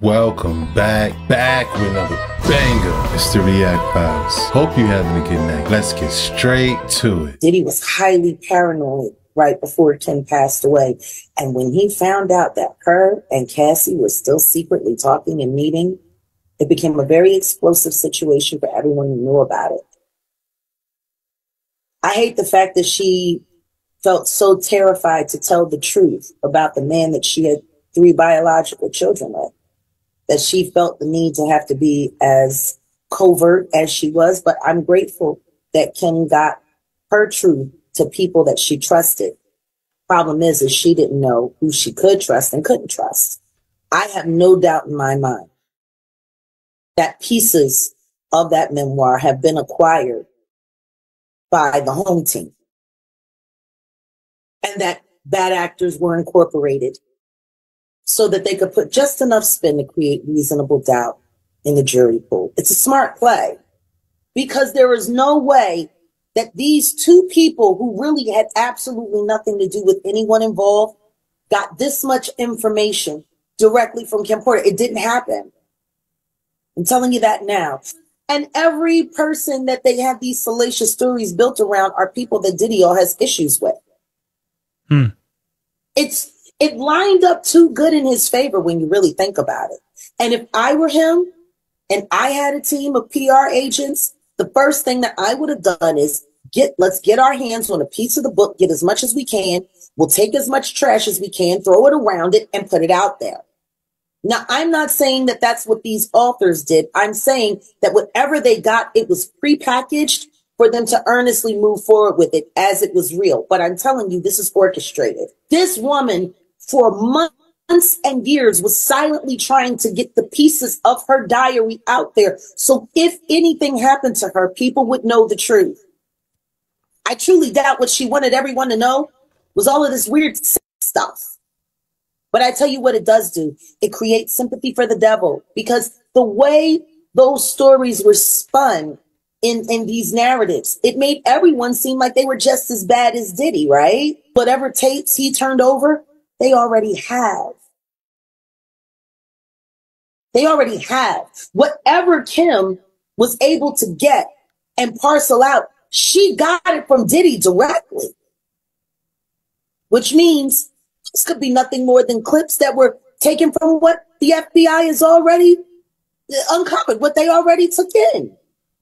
Welcome back with another banger. It's the React Files. Hope you're having a good night. Let's get straight to it. Diddy was highly paranoid right before Kim passed away. And when he found out that her and Cassie were still secretly talking and meeting, it became a very explosive situation for everyone who knew about it. I hate the fact that she felt so terrified to tell the truth about the man that she had 3 biological children with, that she felt the need to have to be as covert as she was. But I'm grateful that Kim got her truth to people that she trusted. Problem is she didn't know who she could trust and couldn't trust. I have no doubt in my mind that pieces of that memoir have been acquired by the home team, and that bad actors were incorporated so that they could put just enough spin to create reasonable doubt in the jury pool. It's a smart play, because there is no way that these 2 people who really had absolutely nothing to do with anyone involved got this much information directly from Kim Porter. It didn't happen. I'm telling you that now. And every person that they have these salacious stories built around are people that Diddy has issues with. It lined up too good in his favor when you really think about it. And if I were him and I had a team of PR agents, the first thing that I would have done is let's get our hands on a piece of the book, get as much as we can. We'll take as much trash as we can, throw it around it, and put it out there. Now, I'm not saying that that's what these authors did. I'm saying that whatever they got, it was prepackaged for them to earnestly move forward with it as it was real. But I'm telling you, this is orchestrated. This woman, for months and years, was silently trying to get the pieces of her diary out there. So if anything happened to her, people would know the truth. I truly doubt what she wanted everyone to know was all of this weird stuff. But I tell you what it does do. It creates sympathy for the devil, because the way those stories were spun in these narratives, it made everyone seem like they were just as bad as Diddy, right? Whatever tapes he turned over, they already have. They already have. Whatever Kim was able to get and parcel out, she got it from Diddy directly. Which means this could be nothing more than clips that were taken from what the FBI has already uncovered, what they already took in.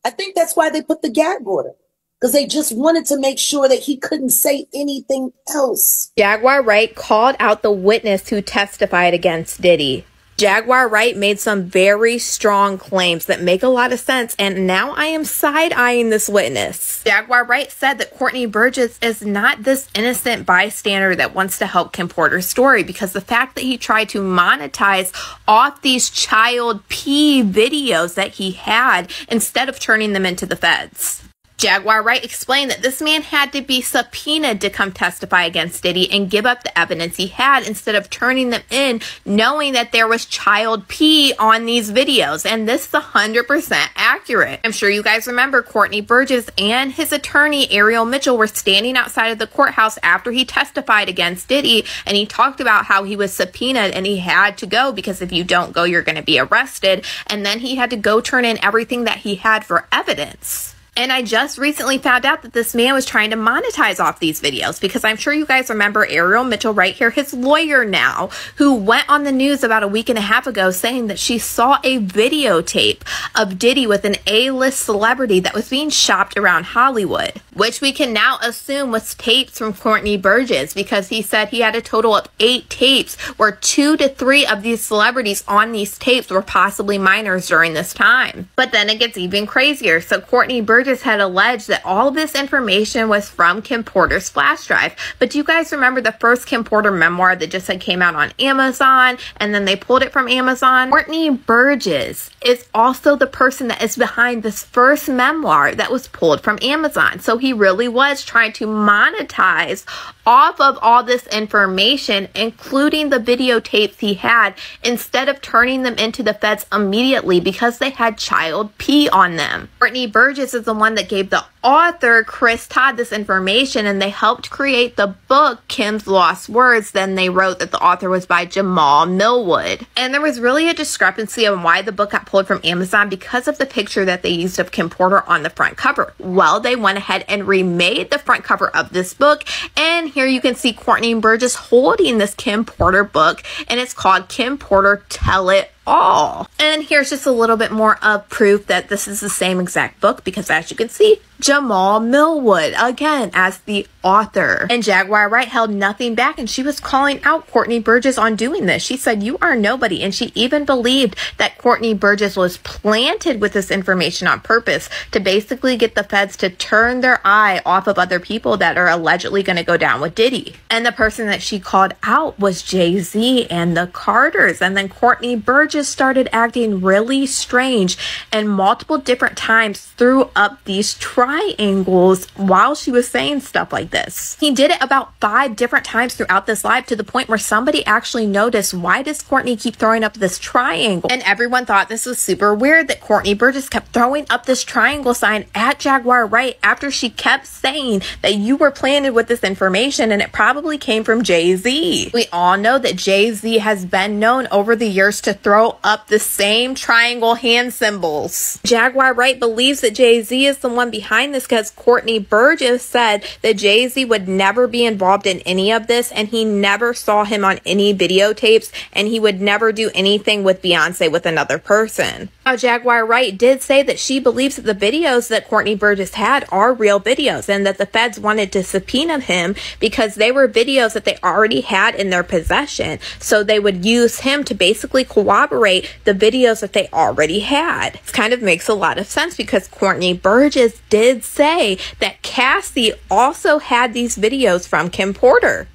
I think that's why they put the gag order, because they just wanted to make sure that he couldn't say anything else. Jaguar Wright called out the witness who testified against Diddy. Jaguar Wright made some very strong claims that make a lot of sense, and now I am side-eyeing this witness. Jaguar Wright said that Courtney Burgess is not this innocent bystander that wants to help Kim Porter's story, because the fact that he tried to monetize off these child pee videos that he had instead of turning them into the feds. Jaguar Wright explained that this man had to be subpoenaed to come testify against Diddy and give up the evidence he had instead of turning them in, knowing that there was child pee on these videos. And this is 100% accurate. I'm sure you guys remember Courtney Burgess and his attorney, Ariel Mitchell, were standing outside of the courthouse after he testified against Diddy, and he talked about how he was subpoenaed and he had to go because if you don't go, you're going to be arrested. And then he had to go turn in everything that he had for evidence. And I just recently found out that this man was trying to monetize off these videos, because I'm sure you guys remember Ariel Mitchell right here, his lawyer now, who went on the news about a week and a half ago saying that she saw a videotape of Diddy with an A-list celebrity that was being shopped around Hollywood, which we can now assume was tapes from Courtney Burgess, because he said he had a total of 8 tapes where 2 to 3 of these celebrities on these tapes were possibly minors during this time. But then it gets even crazier. So Courtney Burgess had alleged that all of this information was from Kim Porter's flash drive. But do you guys remember the first Kim Porter memoir that just came out on Amazon, and then they pulled it from Amazon? Courtney Burgess is also the person that is behind this first memoir that was pulled from Amazon. So he really was trying to monetize off of all this information, including the videotapes he had, instead of turning them into the feds immediately because they had child P on them. Courtney Burgess is the one that gave the author, Chris Todd, this information, and they helped create the book, Kim's Lost Words. Then they wrote that the author was by Jamal Millwood. And there was really a discrepancy on why the book got pulled from Amazon because of the picture that they used of Kim Porter on the front cover. Well, they went ahead and remade the front cover of this book, and here you can see Courtney Burgess holding this Kim Porter book, and it's called Kim Porter Tell It All. And here's just a little bit more of proof that this is the same exact book, because as you can see, Jamal Millwood again as the author. And Jaguar Wright held nothing back, and she was calling out Courtney Burgess on doing this. She said, "You are nobody," and she even believed that Courtney Burgess was planted with this information on purpose to basically get the feds to turn their eye off of other people that are allegedly going to go down with Diddy. And the person that she called out was Jay-Z and the Carters. And then Courtney Burgess started acting really strange and multiple different times threw up these triangles while she was saying stuff like this. He did it about 5 different times throughout this live, to the point where somebody actually noticed, why does Courtney keep throwing up this triangle? And everyone thought this was super weird that Courtney Burgess kept throwing up this triangle sign at Jaguar Wright after she kept saying that you were planted with this information and it probably came from Jay-Z. We all know that Jay-Z has been known over the years to throw up the same triangle hand symbols. Jaguar Wright believes that Jay-Z is the one behind this because Courtney Burgess said that Jay-Z would never be involved in any of this, and he never saw him on any videotapes, and he would never do anything with Beyonce with another person. Now, Jaguar Wright did say that she believes that the videos that Courtney Burgess had are real videos, and that the feds wanted to subpoena him because they were videos that they already had in their possession. So they would use him to basically corroborate the videos that they already had. This kind of makes a lot of sense because Courtney Burgess did say that Cassie also had these videos from Kim Porter.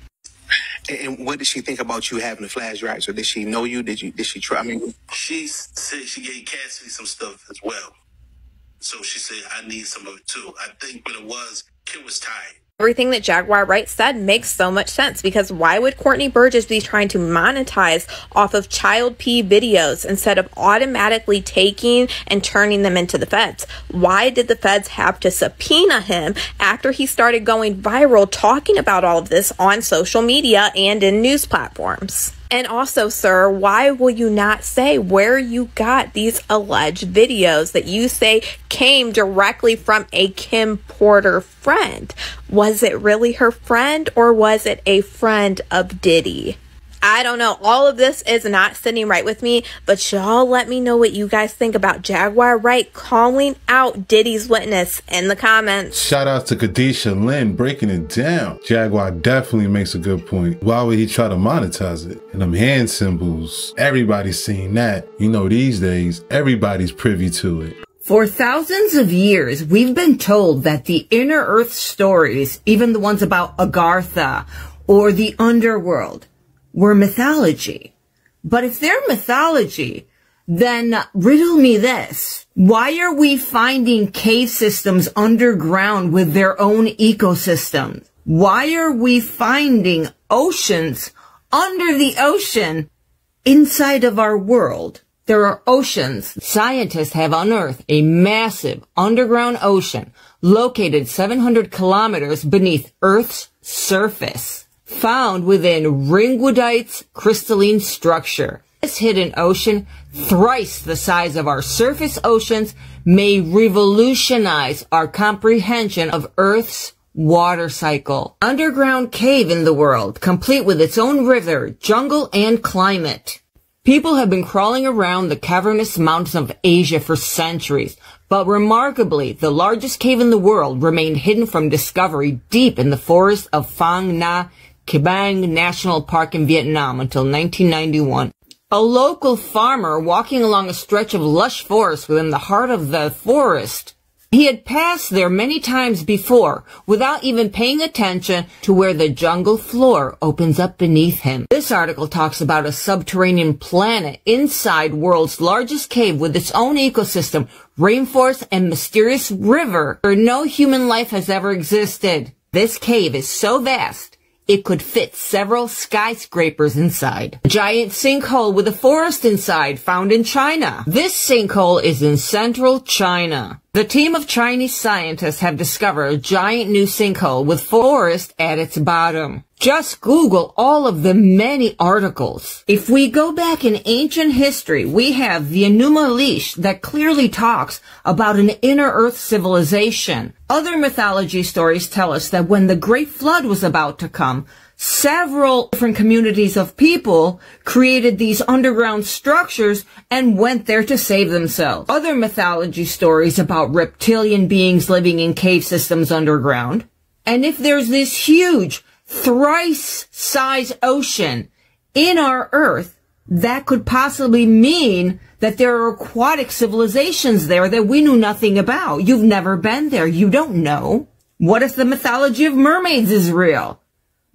And what did she think about you having the flash drive? So did she know you? Did she try? I mean, she said she gave Cassidy some stuff as well. So she said, I need some of it too. I think what it was, Kim was tired. Everything that Jaguar Wright said makes so much sense, because why would Courtney Burgess be trying to monetize off of child P videos instead of automatically taking and turning them into the feds? Why did the feds have to subpoena him after he started going viral talking about all of this on social media and in news platforms? And also, sir, why will you not say where you got these alleged videos that you say came directly from a Kim Porter friend? Was it really her friend, or was it a friend of Diddy? I don't know. All of this is not sitting right with me, but y'all let me know what you guys think about Jaguar Wright calling out Diddy's witness in the comments. Shout out to Kadisha Lynn breaking it down. Jaguar definitely makes a good point. Why would he try to monetize it? And them hand symbols, everybody's seen that. You know, these days, everybody's privy to it. For thousands of years, we've been told that the inner earth stories, even the ones about Agartha or the underworld, were mythology. But if they're mythology, then riddle me this. Why are we finding cave systems underground with their own ecosystems? Why are we finding oceans under the ocean inside of our world? There are oceans. Scientists have unearthed a massive underground ocean located 700 kilometers beneath Earth's surface, found within Ringwoodite's crystalline structure. This hidden ocean, thrice the size of our surface oceans, may revolutionize our comprehension of Earth's water cycle. Underground cave in the world, complete with its own river, jungle, and climate. People have been crawling around the cavernous mountains of Asia for centuries, but remarkably, the largest cave in the world remained hidden from discovery deep in the forest of Phang Nga Kibang National Park in Vietnam until 1991. A local farmer walking along a stretch of lush forest within the heart of the forest. He had passed there many times before without even paying attention to where the jungle floor opens up beneath him. This article talks about a subterranean planet inside world's largest cave with its own ecosystem, rainforest, and mysterious river where no human life has ever existed. This cave is so vast, it could fit several skyscrapers inside. A giant sinkhole with a forest inside found in China. This sinkhole is in central China. The team of Chinese scientists have discovered a giant new sinkhole with forest at its bottom. Just Google all of the many articles. If we go back in ancient history, we have the Enuma Elish that clearly talks about an inner earth civilization. Other mythology stories tell us that when the Great Flood was about to come, several different communities of people created these underground structures and went there to save themselves. Other mythology stories about reptilian beings living in cave systems underground. And if there's this huge, thrice-size ocean in our Earth, that could possibly mean that there are aquatic civilizations there that we knew nothing about. You've never been there. You don't know. What if the mythology of mermaids is real?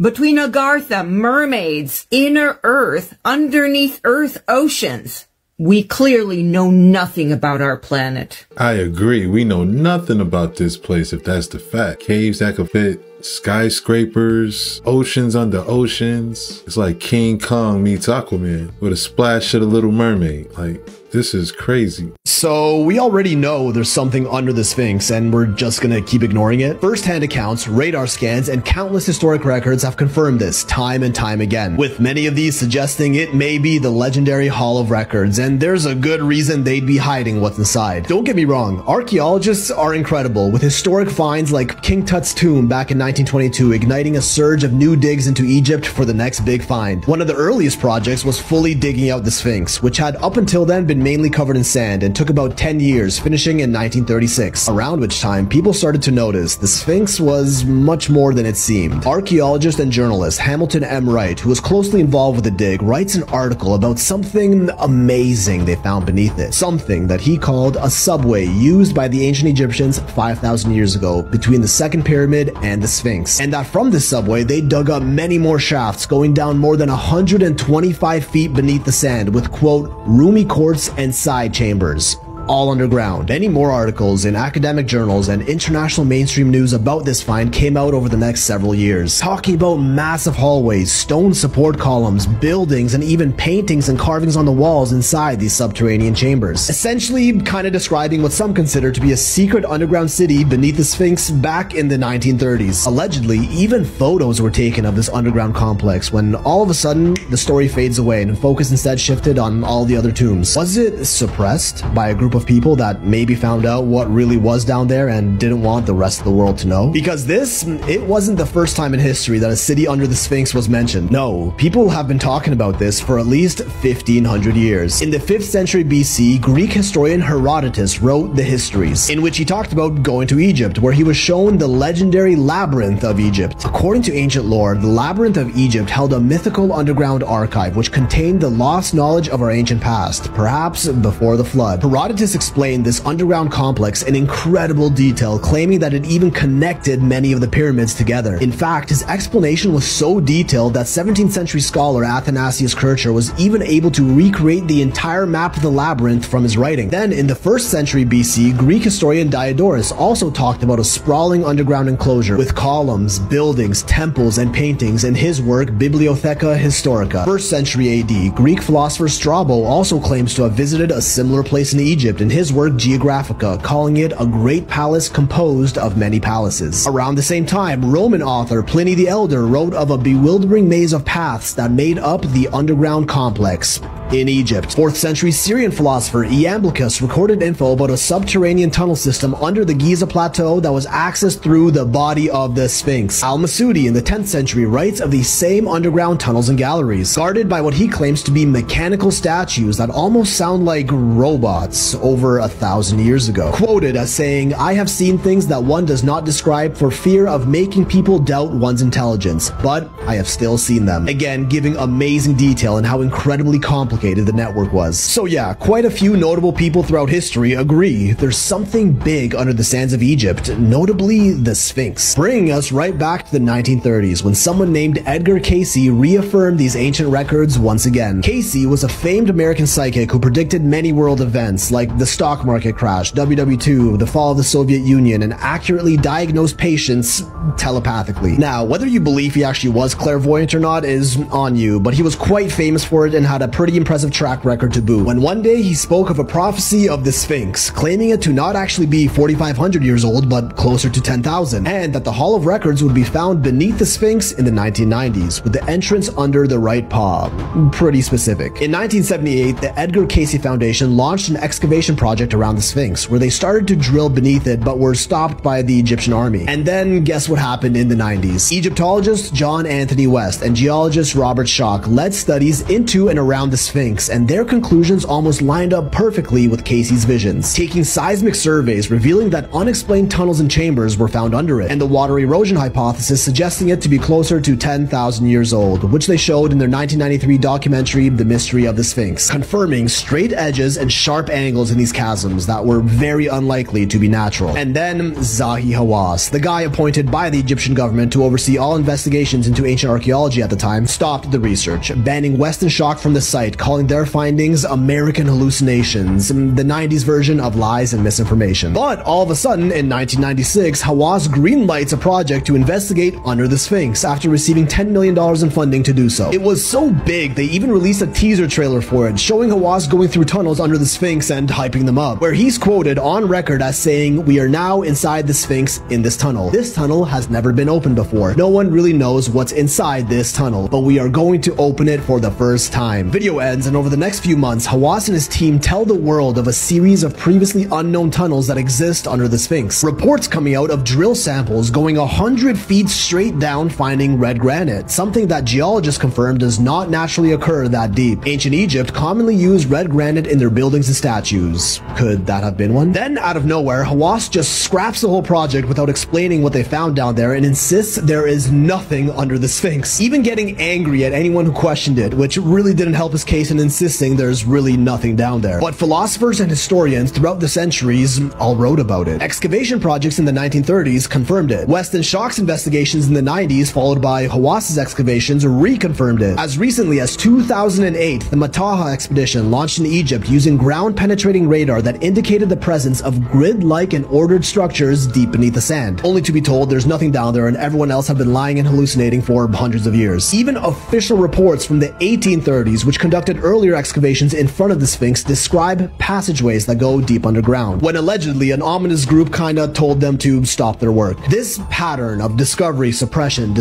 Between Agartha, mermaids, inner Earth, underneath Earth oceans, we clearly know nothing about our planet. I agree. We know nothing about this place if that's the fact. Caves that could fit skyscrapers, oceans under oceans. It's like King Kong meets Aquaman with a splash of the Little Mermaid. Like, this is crazy. So we already know there's something under the Sphinx and we're just gonna keep ignoring it? First-hand accounts, radar scans, and countless historic records have confirmed this time and time again, with many of these suggesting it may be the legendary Hall of Records, and there's a good reason they'd be hiding what's inside. Don't get me wrong, archaeologists are incredible, with historic finds like King Tut's tomb back in 1922 igniting a surge of new digs into Egypt for the next big find. One of the earliest projects was fully digging out the Sphinx, which had up until then been mainly covered in sand and took about 10 years, finishing in 1936, around which time people started to notice the Sphinx was much more than it seemed. Archaeologist and journalist Hamilton M. Wright, who was closely involved with the dig, writes an article about something amazing they found beneath it. Something that he called a subway used by the ancient Egyptians 5,000 years ago between the second pyramid and the Sphinx. And that from this subway, they dug up many more shafts going down more than 125 feet beneath the sand with, quote, roomy courts and side chambers, all underground. Many more articles in academic journals and international mainstream news about this find came out over the next several years, talking about massive hallways, stone support columns, buildings, and even paintings and carvings on the walls inside these subterranean chambers. Essentially, kind of describing what some consider to be a secret underground city beneath the Sphinx back in the 1930s. Allegedly, even photos were taken of this underground complex when all of a sudden, the story fades away and focus instead shifted on all the other tombs. Was it suppressed by a group of people that maybe found out what really was down there and didn't want the rest of the world to know? Because it wasn't the first time in history that a city under the Sphinx was mentioned. No, people have been talking about this for at least 1,500 years. In the 5th century BC, Greek historian Herodotus wrote the Histories, in which he talked about going to Egypt, where he was shown the legendary Labyrinth of Egypt. According to ancient lore, the Labyrinth of Egypt held a mythical underground archive which contained the lost knowledge of our ancient past, perhaps before the flood. Herodotus explained this underground complex in incredible detail, claiming that it even connected many of the pyramids together. In fact, his explanation was so detailed that 17th century scholar Athanasius Kircher was even able to recreate the entire map of the labyrinth from his writing. Then, in the 1st century BC, Greek historian Diodorus also talked about a sprawling underground enclosure with columns, buildings, temples, and paintings in his work Bibliotheca Historica. 1st century AD, Greek philosopher Strabo also claims to have visited a similar place in Egypt in his work Geographica, calling it a great palace composed of many palaces. Around the same time, Roman author Pliny the Elder wrote of a bewildering maze of paths that made up the underground complex in Egypt. 4th century Syrian philosopher Iamblichus recorded info about a subterranean tunnel system under the Giza Plateau that was accessed through the body of the Sphinx. Al-Masudi in the 10th century writes of these same underground tunnels and galleries, guarded by what he claims to be mechanical statues that almost sound like robots over 1,000 years ago. Quoted as saying, "I have seen things that one does not describe for fear of making people doubt one's intelligence, but I have still seen them." Again, giving amazing detail and how incredibly complicated complicated the network was. So yeah, quite a few notable people throughout history agree there's something big under the sands of Egypt, notably the Sphinx. Bringing us right back to the 1930s when someone named Edgar Cayce reaffirmed these ancient records once again. Cayce was a famed American psychic who predicted many world events like the stock market crash, WW2, the fall of the Soviet Union, and accurately diagnosed patients telepathically. Now, whether you believe he actually was clairvoyant or not is on you, but he was quite famous for it and had a pretty impressive track record to boot. When one day he spoke of a prophecy of the Sphinx, claiming it to not actually be 4,500 years old, but closer to 10,000, and that the Hall of Records would be found beneath the Sphinx in the 1990s, with the entrance under the right paw. Pretty specific. In 1978, the Edgar Cayce Foundation launched an excavation project around the Sphinx, where they started to drill beneath it, but were stopped by the Egyptian army. And then, guess what happened in the 90s? Egyptologist John Anthony West and geologist Robert Schoch led studies into and around the Sphinx, and their conclusions almost lined up perfectly with Cayce's visions, taking seismic surveys revealing that unexplained tunnels and chambers were found under it, and the water erosion hypothesis suggesting it to be closer to 10,000 years old, which they showed in their 1993 documentary The Mystery of the Sphinx, confirming straight edges and sharp angles in these chasms that were very unlikely to be natural. And then Zahi Hawass, the guy appointed by the Egyptian government to oversee all investigations into ancient archaeology at the time, stopped the research, banning West and Schoch from the site, calling their findings American hallucinations, the 90s version of lies and misinformation. But all of a sudden, in 1996, Hawass greenlights a project to investigate under the Sphinx after receiving $10 million in funding to do so. It was so big, they even released a teaser trailer for it, showing Hawass going through tunnels under the Sphinx and hyping them up, where he's quoted on record as saying, "We are now inside the Sphinx in this tunnel. This tunnel has never been opened before. No one really knows what's inside this tunnel, but we are going to open it for the first time." Video ends, and over the next few months, Hawass and his team tell the world of a series of previously unknown tunnels that exist under the Sphinx. Reports coming out of drill samples going 100 feet straight down finding red granite, something that geologists confirm does not naturally occur that deep. Ancient Egypt commonly used red granite in their buildings and statues. Could that have been one? Then, out of nowhere, Hawass just scraps the whole project without explaining what they found down there and insists there is nothing under the Sphinx, even getting angry at anyone who questioned it, which really didn't help his case in insisting there's really nothing down there. But philosophers and historians throughout the centuries all wrote about it. Excavation projects in the 1930s confirmed it. West and Schoch's investigations in the 90s, followed by Hawass's excavations, reconfirmed it. As recently as 2008, the Montage expedition launched in Egypt using ground-penetrating radar that indicated the presence of grid-like and ordered structures deep beneath the sand, only to be told there's nothing down there and everyone else have been lying and hallucinating for hundreds of years. Even official reports from the 1830s, which conducted earlier excavations in front of the Sphinx, describe passageways that go deep underground, when allegedly an ominous group kinda told them to stop their work. This pattern of discovery suppression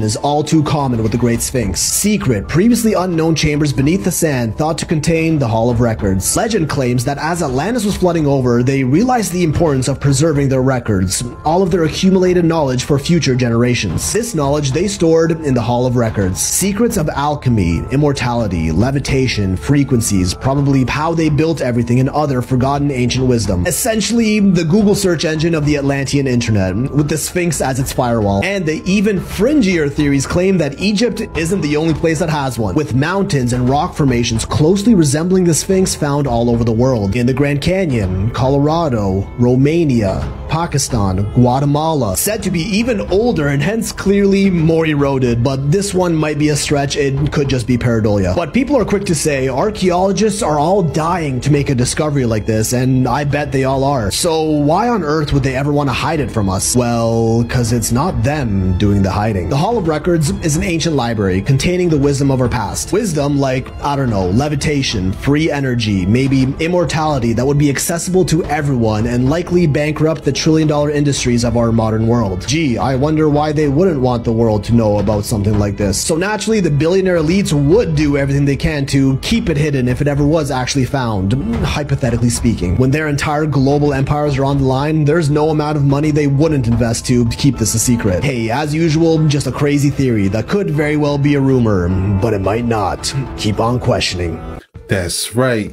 is all too common with the Great Sphinx. Secret, previously unknown chambers beneath the sand thought to contain the Hall of Records. Legend claims that as Atlantis was flooding over, they realized the importance of preserving their records, all of their accumulated knowledge for future generations. This knowledge they stored in the Hall of Records. Secrets of alchemy, immortality, levitation, frequencies, probably how they built everything, and other forgotten ancient wisdom. Essentially, the Google search engine of the Atlantean internet, with the Sphinx as its firewall. And the even fringier theories claim that Egypt isn't the only place that has one, with mountains and rock formations closely resembling the Sphinx found all over the world. In the Grand Canyon, Colorado, Romania, Pakistan, Guatemala, said to be even older and hence clearly more eroded, but this one might be a stretch, it could just be pareidolia. But people are quick to say archaeologists are all dying to make a discovery like this, and I bet they all are. So why on earth would they ever want to hide it from us? Well, cause it's not them doing the hiding. The Hall of Records is an ancient library containing the wisdom of our past. Wisdom like, I don't know, levitation, free energy, maybe immortality that would be accessible to everyone and likely bankrupt the trillion-dollar industries of our modern world. Gee, I wonder why they wouldn't want the world to know about something like this. So naturally, the billionaire elites would do everything they can to keep it hidden if it ever was actually found, hypothetically speaking. When their entire global empires are on the line, there's no amount of money they wouldn't invest to keep this a secret. Hey, as usual, just a crazy theory that could very well be a rumor, but it might not. Keep on questioning. That's right.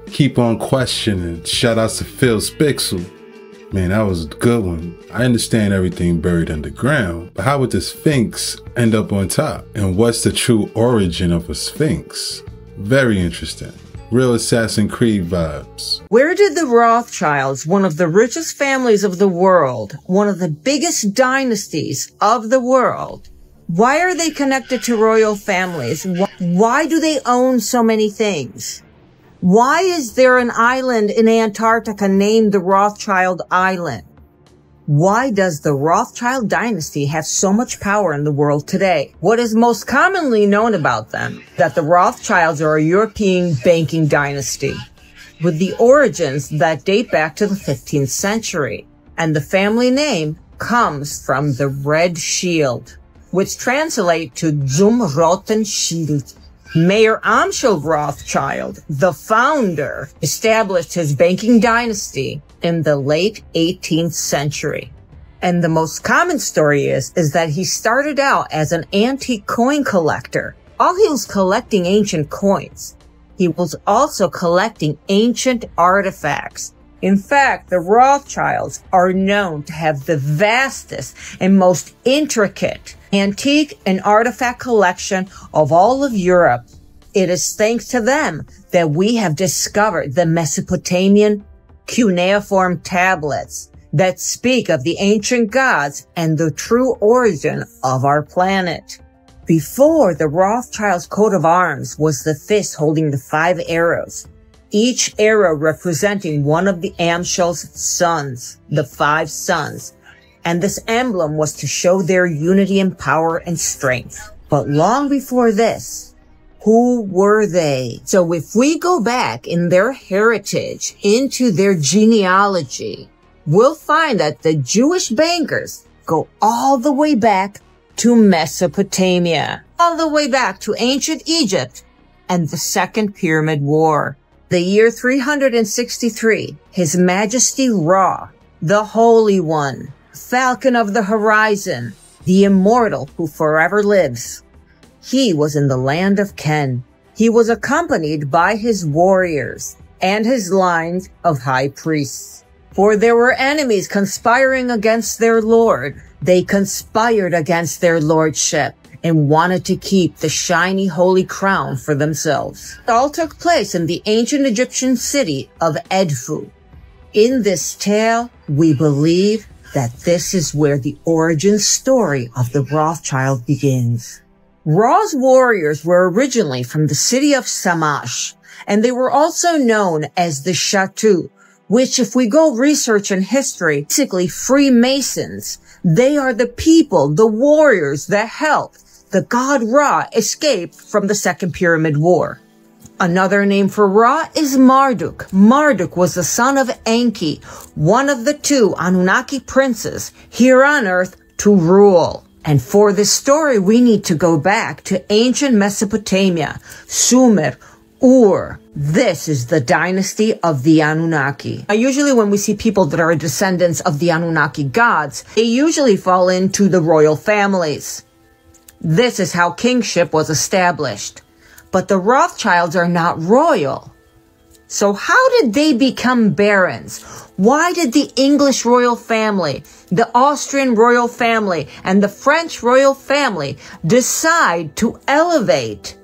Keep on questioning. Shout outs to Phil Spixel. Man, that was a good one. I understand everything buried underground, but how would the Sphinx end up on top? And what's the true origin of a Sphinx? Very interesting. Real Assassin's Creed vibes. Where did the Rothschilds, one of the richest families of the world, one of the biggest dynasties of the world, why are they connected to royal families? Why do they own so many things? Why is there an island in Antarctica named the Rothschild Island? Why does the Rothschild dynasty have so much power in the world today? What is most commonly known about them? That the Rothschilds are a European banking dynasty with the origins that date back to the 15th century. And the family name comes from the red shield, which translate to Zum Roten Schild. Mayor Amschel Rothschild, the founder, established his banking dynasty in the late 18th century. And the most common story is that he started out as an antique coin collector. While he was collecting ancient coins, he was also collecting ancient artifacts. In fact, the Rothschilds are known to have the vastest and most intricate antique and artifact collection of all of Europe. It is thanks to them that we have discovered the Mesopotamian cuneiform tablets that speak of the ancient gods and the true origin of our planet. Before, the Rothschilds' coat of arms was the fist holding the 5 arrows, each arrow representing one of the Amschel's sons, the 5 sons. And this emblem was to show their unity and power and strength. But long before this, who were they? So if we go back in their heritage, into their genealogy, we'll find that the Jewish bankers go all the way back to Mesopotamia, all the way back to ancient Egypt and the Second Pyramid War. The year 363, His Majesty Ra, the Holy One, Falcon of the Horizon, the immortal who forever lives. He was in the land of Ken. He was accompanied by his warriors and his line of high priests. For there were enemies conspiring against their lord. They conspired against their lordship and wanted to keep the shiny holy crown for themselves. It all took place in the ancient Egyptian city of Edfu. In this tale, we believe that this is where the origin story of the Rothschild begins. Ra's warriors were originally from the city of Samash, and they were also known as the Shatu, which if we go research in history, basically Freemasons. They are the people, the warriors that helped the god Ra escape from the Second Pyramid War. Another name for Ra is Marduk. Marduk was the son of Enki, one of the 2 Anunnaki princes here on Earth to rule. And for this story, we need to go back to ancient Mesopotamia, Sumer, Ur. This is the dynasty of the Anunnaki. Now, usually when we see people that are descendants of the Anunnaki gods, they usually fall into the royal families. This is how kingship was established. But the Rothschilds are not royal. So how did they become barons? Why did the English royal family, the Austrian royal family, and the French royal family decide to elevate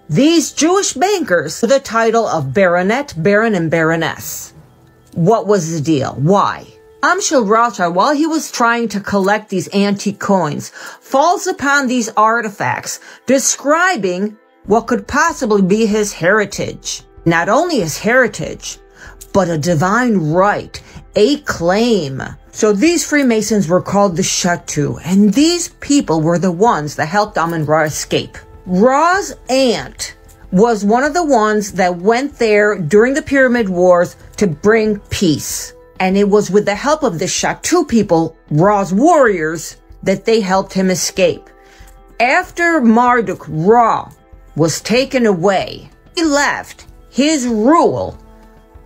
these Jewish bankers to the title of baronet, baron, and baroness? What was the deal? Why? Amschel Rothschild, while he was trying to collect these antique coins, falls upon these artifacts describing what could possibly be his heritage. Not only his heritage, but a divine right, a claim. So these Freemasons were called the Shatu, and these people were the ones that helped Amun-Ra escape. Ra's aunt was one of the ones that went there during the Pyramid Wars to bring peace. And it was with the help of the Shatu people, Ra's warriors, that they helped him escape. After Marduk, Ra was taken away, he left his rule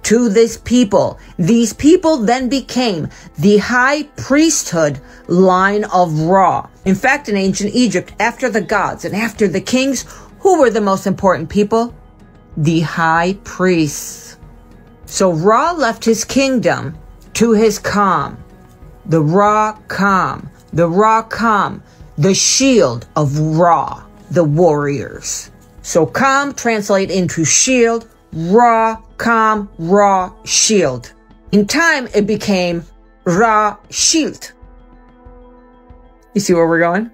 to this people. These people then became the high priesthood line of Ra. In fact, in ancient Egypt, after the gods and after the kings, who were the most important people? The high priests. So Ra left his kingdom to his Kham, the Ra Kham, the Ra Kham, the shield of Ra, the warriors. So calm translate into shield, raw, calm, raw, shield. In time, it became Ra shield. You see where we're going?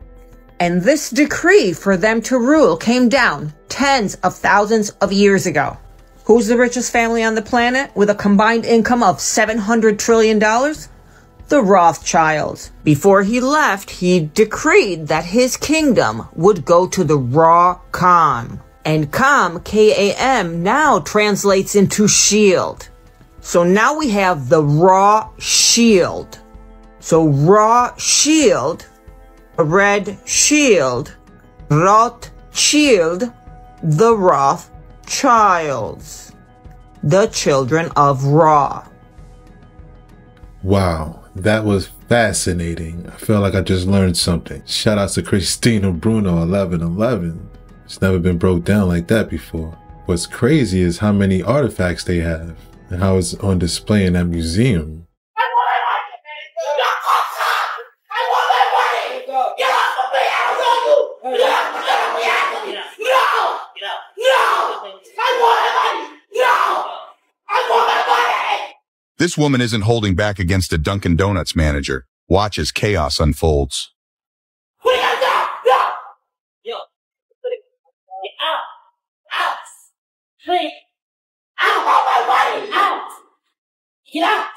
And this decree for them to rule came down tens of thousands of years ago. Who's the richest family on the planet with a combined income of $700 trillion? The Rothschilds. Before he left, he decreed that his kingdom would go to the Ra Kham. And Kham, K-A-M, now translates into shield. So now we have the Ra shield. So Ra shield, a red shield, Rothschild, the Rothschilds, the children of Ra. Wow, that was fascinating. I feel like I just learned something. Shout out to Christina Bruno 1111. It's never been broke down like that before. What's crazy is how many artifacts they have and how it's on display in that museum. This woman isn't holding back against a Dunkin' Donuts manager. Watch as chaos unfolds. What are you gonna do? No! Yo, get out! Out! Please! Out! My money! Out! Get out!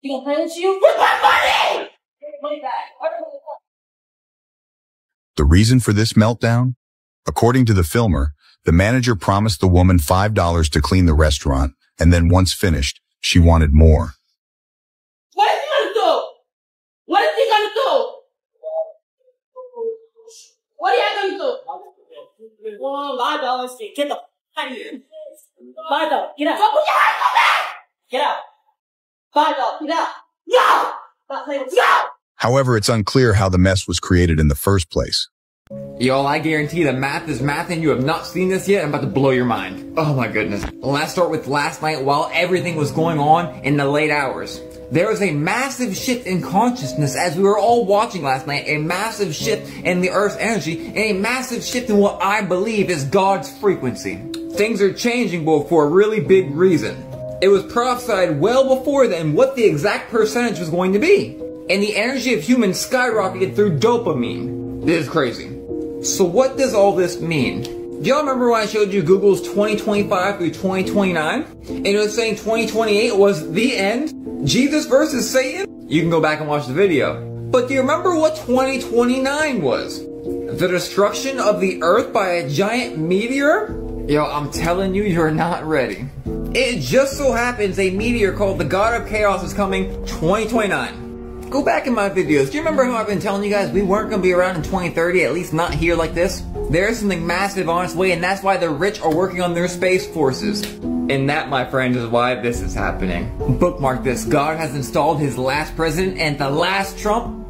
You gonna play with you? With my money! Get your money back. The reason for this meltdown? According to the filmer, the manager promised the woman $5 to clean the restaurant, and then once finished, she wanted more. What is he gonna do? What is he gonna do? What are you gonna do? $5. Get the out of here. $5. Get out. Go put your hands on me! Get out. $5. Get out. No! Stop playing with me. No! However, it's unclear how the mess was created in the first place. Yo, I guarantee the math is math and you have not seen this yet. I'm about to blow your mind. Oh my goodness. Let's start with last night while everything was going on in the late hours. There was a massive shift in consciousness as we were all watching last night. A massive shift in the Earth's energy and a massive shift in what I believe is God's frequency. Things are changing, but for a really big reason. It was prophesied well before then what the exact percentage was going to be. And the energy of humans skyrocketed through dopamine. This is crazy. So what does all this mean? Do y'all remember when I showed you Google's 2025 through 2029? And it was saying 2028 was the end? Jesus versus Satan? You can go back and watch the video. But do you remember what 2029 was? The destruction of the Earth by a giant meteor? Yo, I'm telling you, you're not ready. It just so happens a meteor called the God of Chaos is coming 2029. Go back in my videos. Do you remember how I've been telling you guys we weren't going to be around in 2030, at least not here like this? There's something massive on its way, and that's why the rich are working on their space forces. And that, my friend, is why this is happening. Bookmark this. God has installed his last president and the last Trump.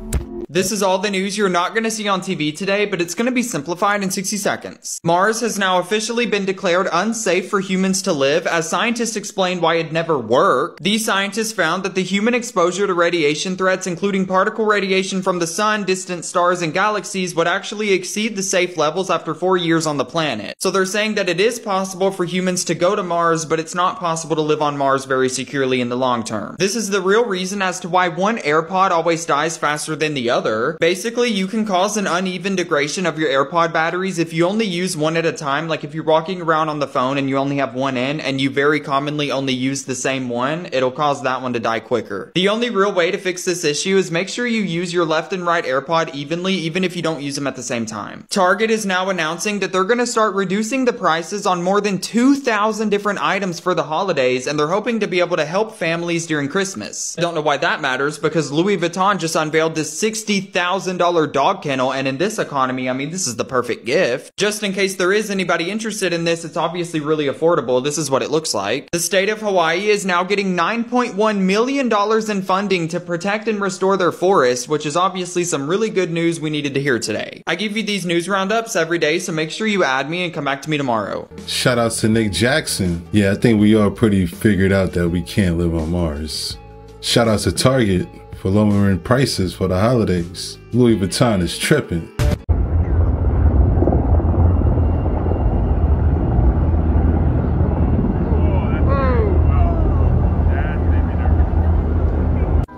This is all the news you're not going to see on TV today, but it's going to be simplified in 60 seconds. Mars has now officially been declared unsafe for humans to live, as scientists explained why it never worked. These scientists found that the human exposure to radiation threats, including particle radiation from the sun, distant stars, and galaxies, would actually exceed the safe levels after 4 years on the planet. So they're saying that it is possible for humans to go to Mars, but it's not possible to live on Mars very securely in the long term. This is the real reason as to why one AirPod always dies faster than the other. Basically, you can cause an uneven degradation of your AirPod batteries if you only use one at a time. Like if you're walking around on the phone and you only have one in and you very commonly only use the same one, it'll cause that one to die quicker. The only real way to fix this issue is make sure you use your left and right AirPod evenly, even if you don't use them at the same time. Target is now announcing that they're going to start reducing the prices on more than 2,000 different items for the holidays, and they're hoping to be able to help families during Christmas. I don't know why that matters, because Louis Vuitton just unveiled this $60,000 dog kennel, and in this economy, I mean, this is the perfect gift. Just in case there is anybody interested in this, it's obviously really affordable. This is what it looks like. The state of Hawaii is now getting $9.1 million in funding to protect and restore their forests, which is obviously some really good news we needed to hear today. I give you these news roundups every day, so make sure you add me and come back to me tomorrow. Shout outs to Nick Jackson. Yeah, I think we all pretty figured out that we can't live on Mars. Shout out to Target for lowering prices for the holidays. Louis Vuitton is tripping.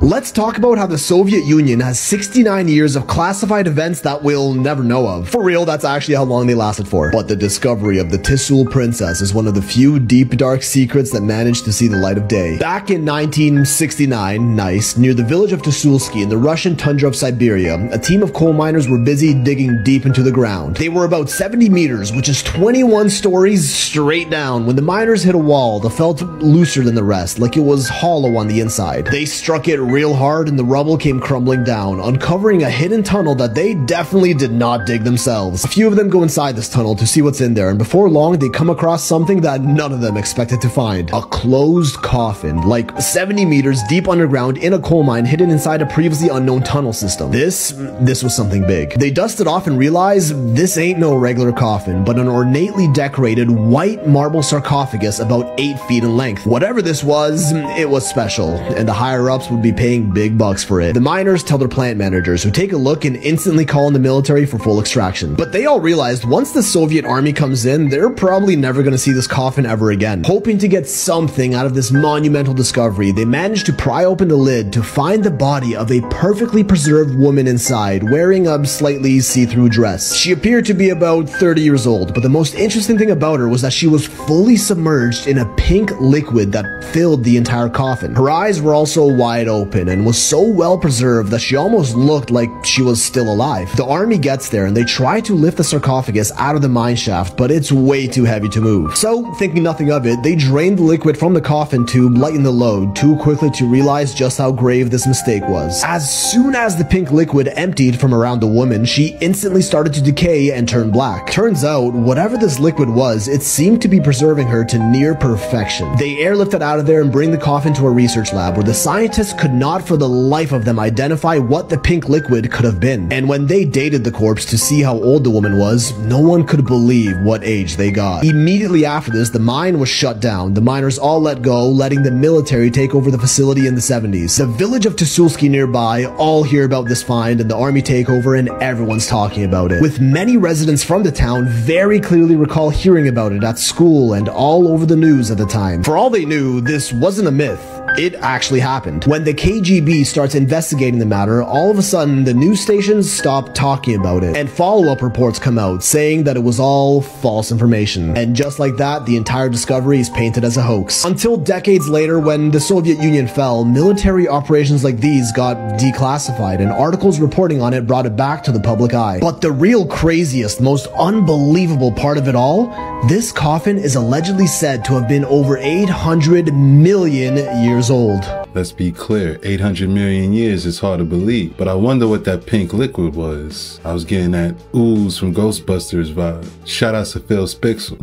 Let's talk about how the Soviet Union has 69 years of classified events that we'll never know of. For real, that's actually how long they lasted for. But the discovery of the Tsul princess is one of the few deep dark secrets that managed to see the light of day. Back in 1969, nice, near the village of Tusulski in the Russian tundra of Siberia, a team of coal miners were busy digging deep into the ground. They were about 70 meters, which is 21 stories straight down. When the miners hit a wall that felt looser than the rest, like it was hollow on the inside. They struck it real hard and the rubble came crumbling down, uncovering a hidden tunnel that they definitely did not dig themselves. A few of them go inside this tunnel to see what's in there, and before long they come across something that none of them expected to find. A closed coffin, like 70 meters deep underground in a coal mine hidden inside a previously unknown tunnel system. This was something big. They dust it off and realize this ain't no regular coffin, but an ornately decorated white marble sarcophagus about 8 feet in length. Whatever this was, it was special, and the higher-ups would be paying big bucks for it. The miners tell their plant managers, who take a look and instantly call in the military for full extraction. But they all realized once the Soviet army comes in, they're probably never going to see this coffin ever again. Hoping to get something out of this monumental discovery, they managed to pry open the lid to find the body of a perfectly preserved woman inside, wearing a slightly see-through dress. She appeared to be about 30 years old, but the most interesting thing about her was that she was fully submerged in a pink liquid that filled the entire coffin. Her eyes were also wide open and was so well preserved that she almost looked like she was still alive. The army gets there and they try to lift the sarcophagus out of the mine shaft, but it's way too heavy to move. So, thinking nothing of it, they drain the liquid from the coffin to lighten the load, too quickly to realize just how grave this mistake was. As soon as the pink liquid emptied from around the woman, she instantly started to decay and turn black. Turns out, whatever this liquid was, it seemed to be preserving her to near perfection. They airlift it out of there and bring the coffin to a research lab where the scientists could not for the life of them identify what the pink liquid could have been. And when they dated the corpse to see how old the woman was, no one could believe what age they got. Immediately after this, the mine was shut down. The miners all let go, letting the military take over the facility in the 70s. The village of Tusulski nearby all hear about this find and the army takeover, and everyone's talking about it. With many residents from the town very clearly recall hearing about it at school and all over the news at the time. For all they knew, this wasn't a myth. It actually happened. When the KGB starts investigating the matter, all of a sudden the news stations stop talking about it, and follow-up reports come out saying that it was all false information. And just like that, the entire discovery is painted as a hoax. Until decades later, when the Soviet Union fell, military operations like these got declassified, and articles reporting on it brought it back to the public eye. But the real craziest, most unbelievable part of it all, this coffin is allegedly said to have been over 800 million years old. Let's be clear, 800 million years is hard to believe, but I wonder what that pink liquid was. I was getting that ooze from Ghostbusters vibe. Shout out to Phil Spixel.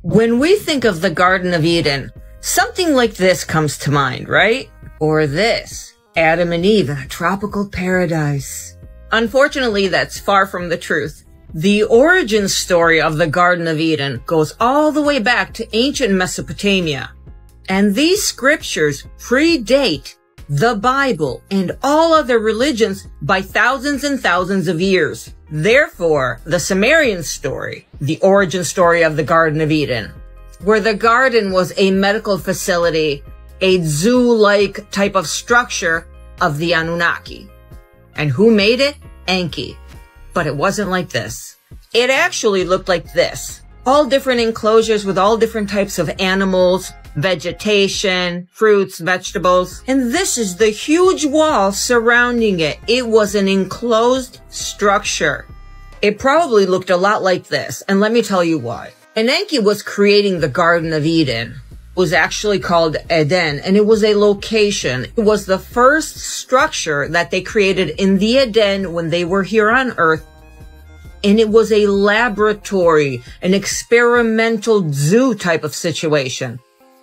When we think of the Garden of Eden, something like this comes to mind, right? Or this, Adam and Eve in a tropical paradise. Unfortunately, that's far from the truth. The origin story of the Garden of Eden goes all the way back to ancient Mesopotamia. And these scriptures predate the Bible and all other religions by thousands and thousands of years. Therefore, the Sumerian story, the origin story of the Garden of Eden, where the garden was a medical facility, a zoo-like type of structure of the Anunnaki. And who made it? Enki. But it wasn't like this. It actually looked like this. All different enclosures with all different types of animals, vegetation, fruits, vegetables. And this is the huge wall surrounding it. It was an enclosed structure. It probably looked a lot like this, and let me tell you why. And Enki was creating the Garden of Eden. It was actually called Eden, and it was a location. It was the first structure that they created in the Eden when they were here on Earth. And it was a laboratory, an experimental zoo type of situation.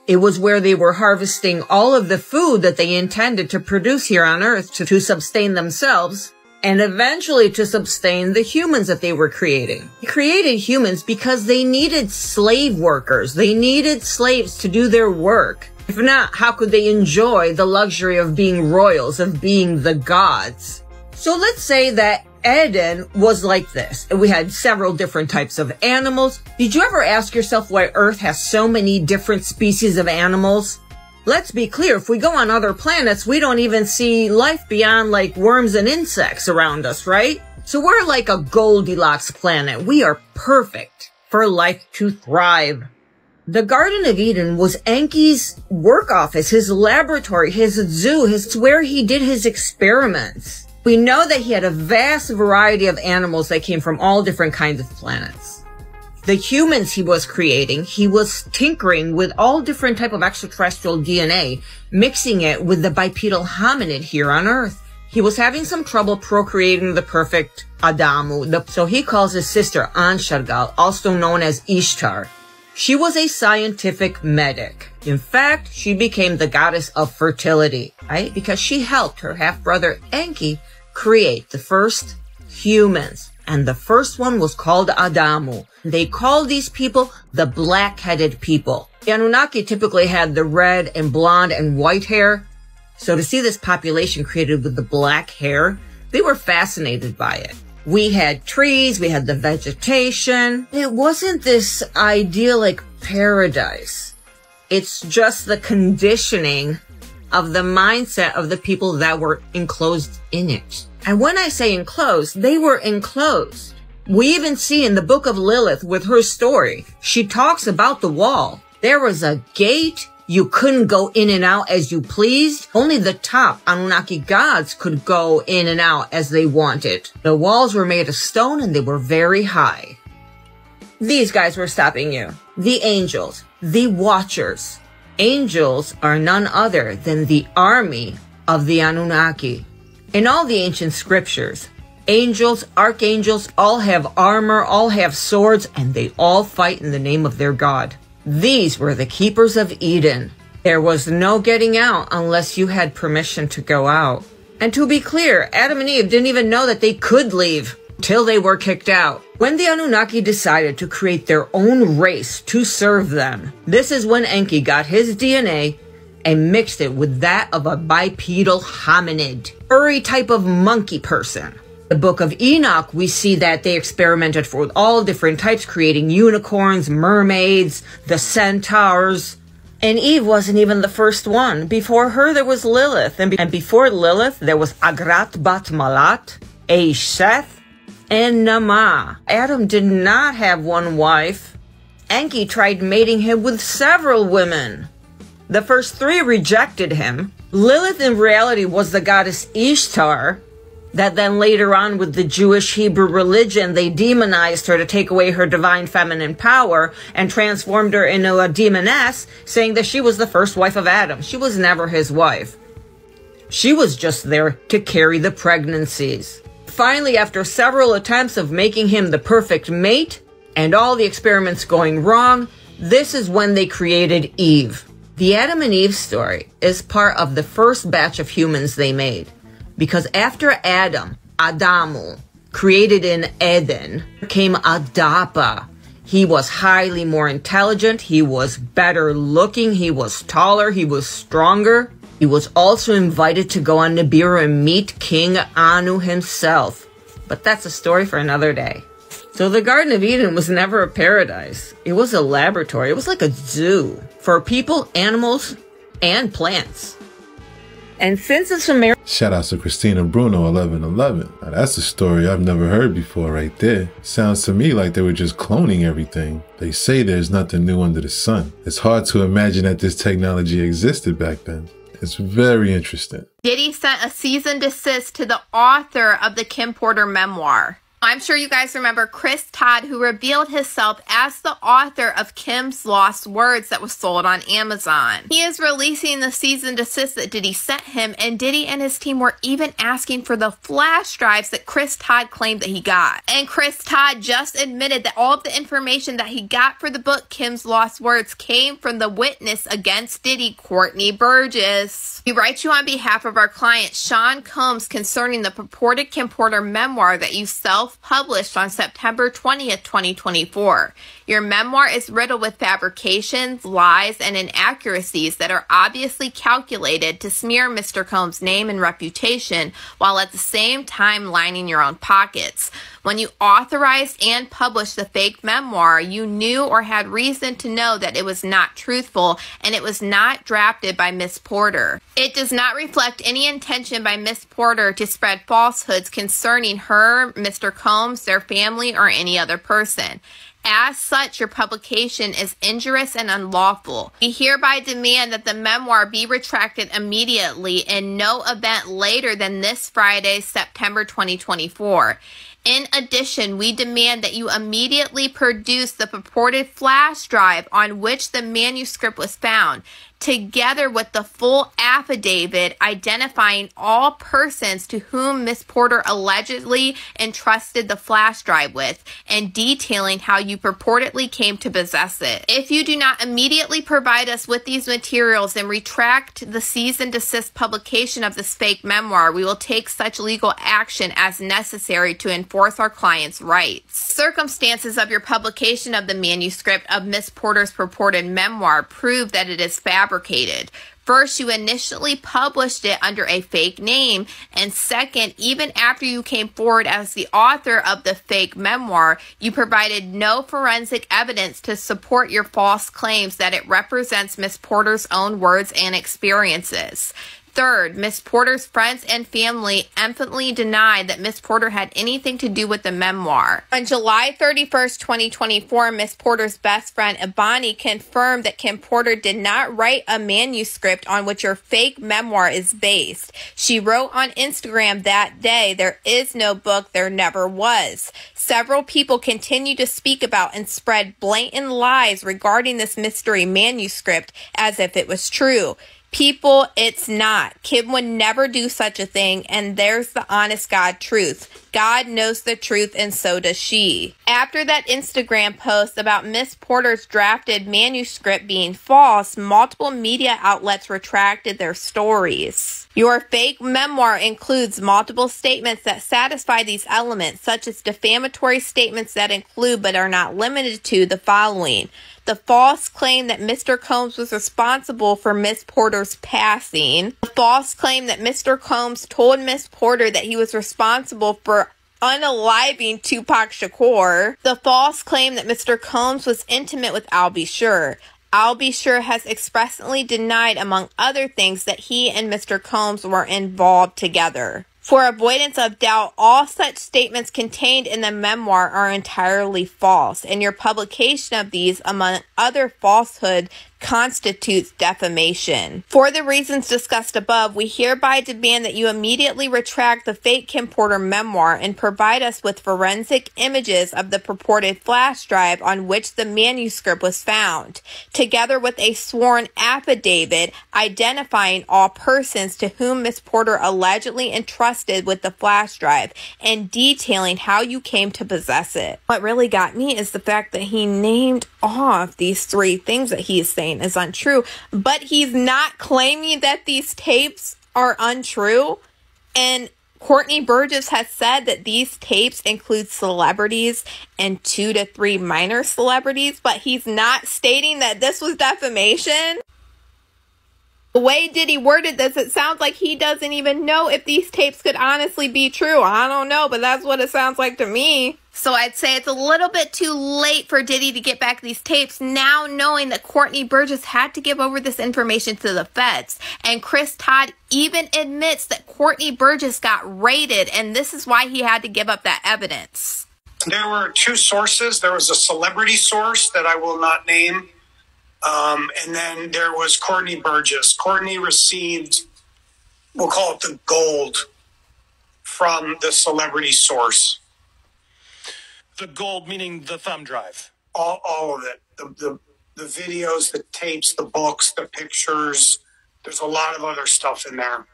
It was where they were harvesting all of the food that they intended to produce here on Earth to sustain themselves, and eventually to sustain the humans that they were creating. They created humans because they needed slave workers. They needed slaves to do their work. If not, how could they enjoy the luxury of being royals, of being the gods? So let's say that Eden was like this, and we had several different types of animals. Did you ever ask yourself why Earth has so many different species of animals? Let's be clear, if we go on other planets, we don't even see life beyond like worms and insects around us, right? So we're like a Goldilocks planet. We are perfect for life to thrive. The Garden of Eden was Enki's work office, his laboratory, his zoo, where he did his experiments. We know that he had a vast variety of animals that came from all different kinds of planets. The humans he was creating, he was tinkering with all different type of extraterrestrial DNA, mixing it with the bipedal hominid here on Earth. He was having some trouble procreating the perfect Adamu, so he calls his sister Anshargal, also known as Ishtar. She was a scientific medic. In fact, she became the goddess of fertility, right? Because she helped her half-brother Enki create the first humans. And the first one was called Adamu. They called these people the black-headed people. The Anunnaki typically had the red and blonde and white hair. So to see this population created with the black hair, they were fascinated by it. We had trees, we had the vegetation. It wasn't this idyllic paradise. It's just the conditioning of the mindset of the people that were enclosed in it. And when I say enclosed, they were enclosed. We even see in the book of Lilith with her story, she talks about the wall. There was a gate. You couldn't go in and out as you pleased. Only the top Anunnaki gods could go in and out as they wanted. The walls were made of stone and they were very high. These guys were stopping you. The angels, the watchers. Angels are none other than the army of the Anunnaki. In all the ancient scriptures, angels, archangels all have armor, all have swords, and they all fight in the name of their god. These were the keepers of Eden. There was no getting out unless you had permission to go out. And to be clear, Adam and Eve didn't even know that they could leave till they were kicked out. When the Anunnaki decided to create their own race to serve them, this is when Enki got his DNA and mixed it with that of a bipedal hominid, furry type of monkey person. The book of Enoch, we see that they experimented with all different types, creating unicorns, mermaids, the centaurs. And Eve wasn't even the first one. Before her, there was Lilith. And before Lilith, there was Agrat Bat Malat, Aish Seth, and Nama. Adam did not have one wife. Enki tried mating him with several women. The first three rejected him. Lilith in reality was the goddess Ishtar, that then later on with the Jewish Hebrew religion, they demonized her to take away her divine feminine power and transformed her into a demoness, saying that she was the first wife of Adam. She was never his wife. She was just there to carry the pregnancies. Finally, after several attempts of making him the perfect mate and all the experiments going wrong, this is when they created Eve. The Adam and Eve story is part of the first batch of humans they made. Because after Adam, Adamu, created in Eden, came Adapa. He was highly more intelligent, he was better looking, he was taller, he was stronger. He was also invited to go on Nibiru and meet King Anu himself. But that's a story for another day. So the Garden of Eden was never a paradise. It was a laboratory. It was like a zoo for people, animals, and plants. And since it's American... Shout out to Christina Bruno 1111. Now that's a story I've never heard before right there. Sounds to me like they were just cloning everything. They say there's nothing new under the sun. It's hard to imagine that this technology existed back then. It's very interesting. Diddy sent a cease and desist to the author of the Kim Porter memoir. I'm sure you guys remember Chris Todd, who revealed himself as the author of Kim's Lost Words that was sold on Amazon. He is releasing the cease and desist that Diddy sent him, and Diddy and his team were even asking for the flash drives that Chris Todd claimed that he got. And Chris Todd just admitted that all of the information that he got for the book Kim's Lost Words came from the witness against Diddy, Courtney Burgess. We write you on behalf of our client Sean Combs concerning the purported Kim Porter memoir that you self both published on September 20th, 2024. Your memoir is riddled with fabrications, lies, and inaccuracies that are obviously calculated to smear Mr. Combs' name and reputation, while at the same time lining your own pockets. When you authorized and published the fake memoir, you knew or had reason to know that it was not truthful and it was not drafted by Miss Porter. It does not reflect any intention by Miss Porter to spread falsehoods concerning her, Mr. Combs, their family, or any other person. As such, your publication is injurious and unlawful. We hereby demand that the memoir be retracted immediately in no event later than this Friday, September 2024. In addition, we demand that you immediately produce the purported flash drive on which the manuscript was found, together with the full affidavit identifying all persons to whom Miss Porter allegedly entrusted the flash drive with, and detailing how you purportedly came to possess it. If you do not immediately provide us with these materials and retract the cease and desist publication of this fake memoir, we will take such legal action as necessary to enforce our client's rights. Circumstances of your publication of the manuscript of Miss Porter's purported memoir prove that it is fabricated. First, you initially published it under a fake name, and second, even after you came forward as the author of the fake memoir, you provided no forensic evidence to support your false claims that it represents Miss Porter's own words and experiences. Third, Miss Porter's friends and family emphatically denied that Miss Porter had anything to do with the memoir. On July 31st, 2024, Miss Porter's best friend, Ebony, confirmed that Kim Porter did not write a manuscript on which her fake memoir is based. She wrote on Instagram that day, "There is no book, there never was." Several people continue to speak about and spread blatant lies regarding this mystery manuscript as if it was true. People, it's not. Kim would never do such a thing, and there's the honest God truth. God knows the truth, and so does she. After that Instagram post about Miss Porter's drafted manuscript being false, multiple media outlets retracted their stories. Your fake memoir includes multiple statements that satisfy these elements, such as defamatory statements that include but are not limited to the following: the false claim that Mr. Combs was responsible for Miss Porter's passing, the false claim that Mr. Combs told Miss Porter that he was responsible for unaliving Tupac Shakur, the false claim that Mr. Combs was intimate with I'll Be Sure. I'll Be Sure has expressly denied, among other things, that he and Mr. Combs were involved together. For avoidance of doubt, all such statements contained in the memoir are entirely false, and your publication of these, among other falsehood, constitutes defamation. For the reasons discussed above, we hereby demand that you immediately retract the fake Kim Porter memoir and provide us with forensic images of the purported flash drive on which the manuscript was found, together with a sworn affidavit identifying all persons to whom Miss Porter allegedly entrusted with the flash drive and detailing how you came to possess it. What really got me is the fact that he named off these three things that he is saying is untrue, but he's not claiming that these tapes are untrue. And Courtney Burgess has said that these tapes include celebrities and 2 to 3 minor celebrities, but he's not stating that this was defamation. The way Diddy worded this, it sounds like he doesn't even know if these tapes could honestly be true. I don't know, but that's what it sounds like to me. So I'd say it's a little bit too late for Diddy to get back these tapes, now knowing that Courtney Burgess had to give over this information to the feds. And Chris Todd even admits that Courtney Burgess got raided, and this is why he had to give up that evidence. There were 2 sources. There was a celebrity source that I will not name. And then there was Courtney Burgess. Courtney received, we'll call it the gold, from the celebrity source. The gold meaning the thumb drive? All of it. The videos, the tapes, the books, the pictures. There's a lot of other stuff in there.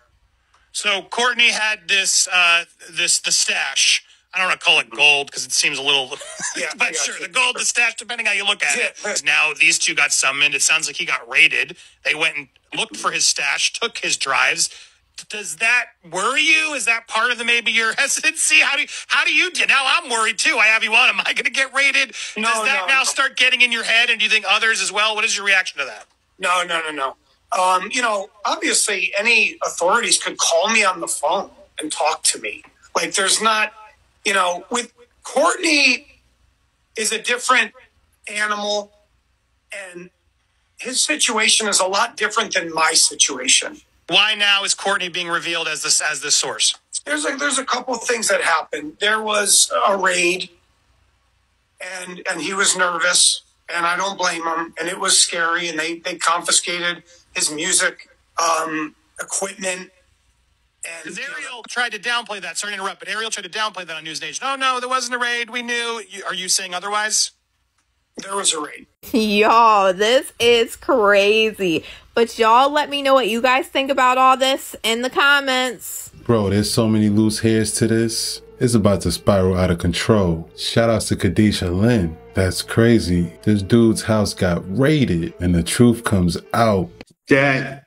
So Courtney had this, the stash. I don't want to call it gold because it seems a little, yeah, but sure, the gold, the stash, depending how you look at it. Now these 2 got summoned. It sounds like he got raided. They went and looked for his stash, took his drives. Does that worry you? Is that part of maybe your hesitancy? How do you now I'm worried too. I have you on. Am I going to get rated? Does that now start getting in your head? And do you think others as well? What is your reaction to that? No. You know, obviously any authorities could call me on the phone and talk to me. Like there's not, you know, with Courtney is a different animal, and his situation is a lot different than my situation. Why now is Courtney being revealed as this source? There's a couple of things that happened. There was a raid, and he was nervous, and I don't blame him. And it was scary, and they confiscated his music equipment. And Ariel tried to downplay that. Sorry to interrupt, but Ariel tried to downplay that on News Nation. Oh no, there wasn't a raid. We knew. Are you saying otherwise? There was a raid. Y'all, this is crazy. But y'all let me know what you guys think about all this in the comments. Bro, there's so many loose hairs to this. It's about to spiral out of control. Shout outs to Khadijah Lynn. That's crazy. This dude's house got raided and the truth comes out. Dad,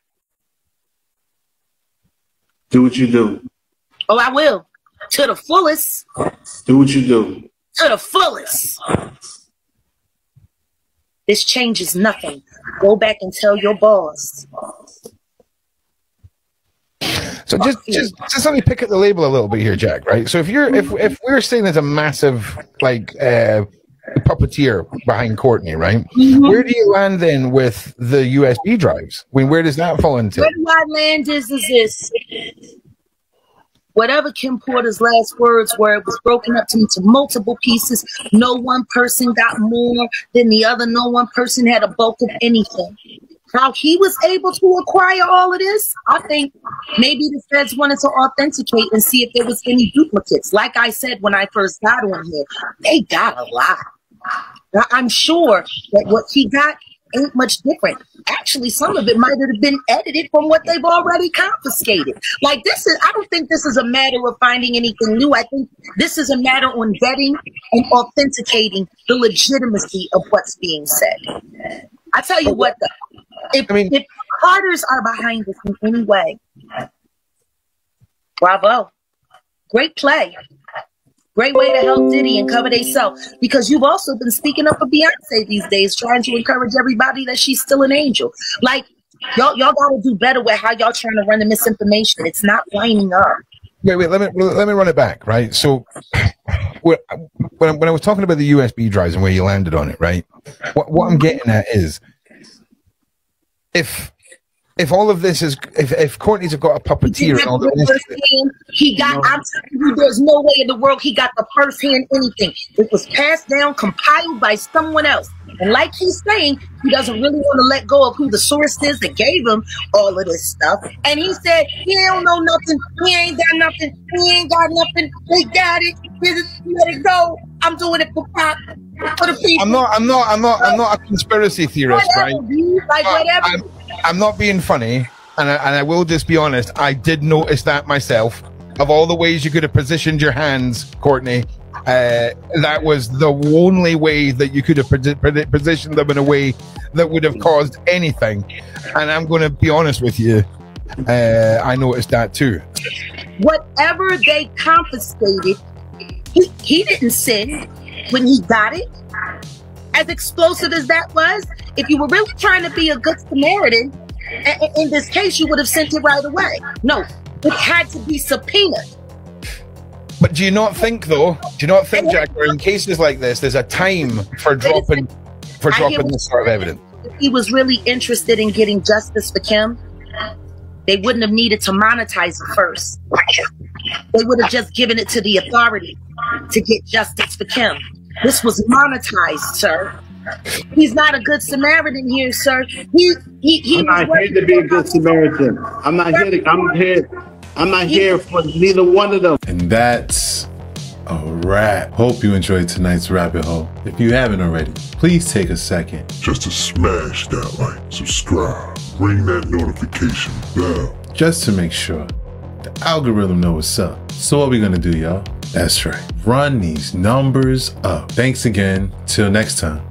do what you do. Oh, I will. To the fullest. Do what you do. To the fullest. This changes nothing. Go back and tell your boss. So just let me pick at the label a little bit here, Jack. Right. So if we're saying there's a massive puppeteer behind Courtney, right? Mm-hmm. Where do you land then with the USB drives? I mean, where does that fall into? Where do I land is this. Whatever Kim Porter's last words were, it was broken up into multiple pieces. No one person got more than the other. No one person had a bulk of anything. How he was able to acquire all of this, I think maybe the feds wanted to authenticate and see if there was any duplicates. Like I said when I first got on here, they got a lot. Now, I'm sure that what he got ain't much different. Actually, some of it might have been edited from what they've already confiscated. Like I don't think this is a matter of finding anything new. I think this is a matter on vetting and authenticating the legitimacy of what's being said. I tell you what, though, if Carters are behind this in any way, bravo. Great play. Great way to help Diddy and cover themselves, because you've also been speaking up for Beyonce these days, trying to encourage everybody that she's still an angel. Like, y'all got to do better with how y'all trying to run the misinformation. It's not lining up. Wait, let me run it back, right? So when I was talking about the USB drives and where you landed on it, right? What I'm getting at is if all of this is, if Courtney's got a puppeteer and all this, he got, I'm telling you, there's no way in the world he got the first hand anything. It was passed down, compiled by someone else. And like he's saying, he doesn't really want to let go of who the source is that gave him all of this stuff. And he said, he don't know nothing. He ain't got nothing. He ain't got nothing. They got it. Let it go. I'm doing it for pop. For the people. I'm not a conspiracy theorist, whatever, right? Dude, like whatever. I'm not being funny, and I will just be honest. I did notice that myself. Of all the ways you could have positioned your hands, Courtney, that was the only way that you could have positioned them in a way that would have caused anything. And I'm going to be honest with you, I noticed that too. Whatever they confiscated, he didn't sin when he got it. As explosive as that was, if you were really trying to be a good Samaritan, in this case, you would have sent it right away. No, it had to be subpoenaed. But do you not think, though, Jack, in cases like this, there's a time for dropping this sort of evidence? If he was really interested in getting justice for Kim, they wouldn't have needed to monetize it first. They would have just given it to the authority to get justice for Kim. This was monetized, sir. He's not a good Samaritan here, sir. I'm not here to be a good Samaritan. I'm not here for neither one of them. And that's a wrap. Hope you enjoyed tonight's rabbit hole. If you haven't already, please take a second just to smash that like, subscribe, ring that notification bell, just to make sure the algorithm knows what's up. So what we gonna do, y'all? That's right, run these numbers up. Thanks again. Till next time.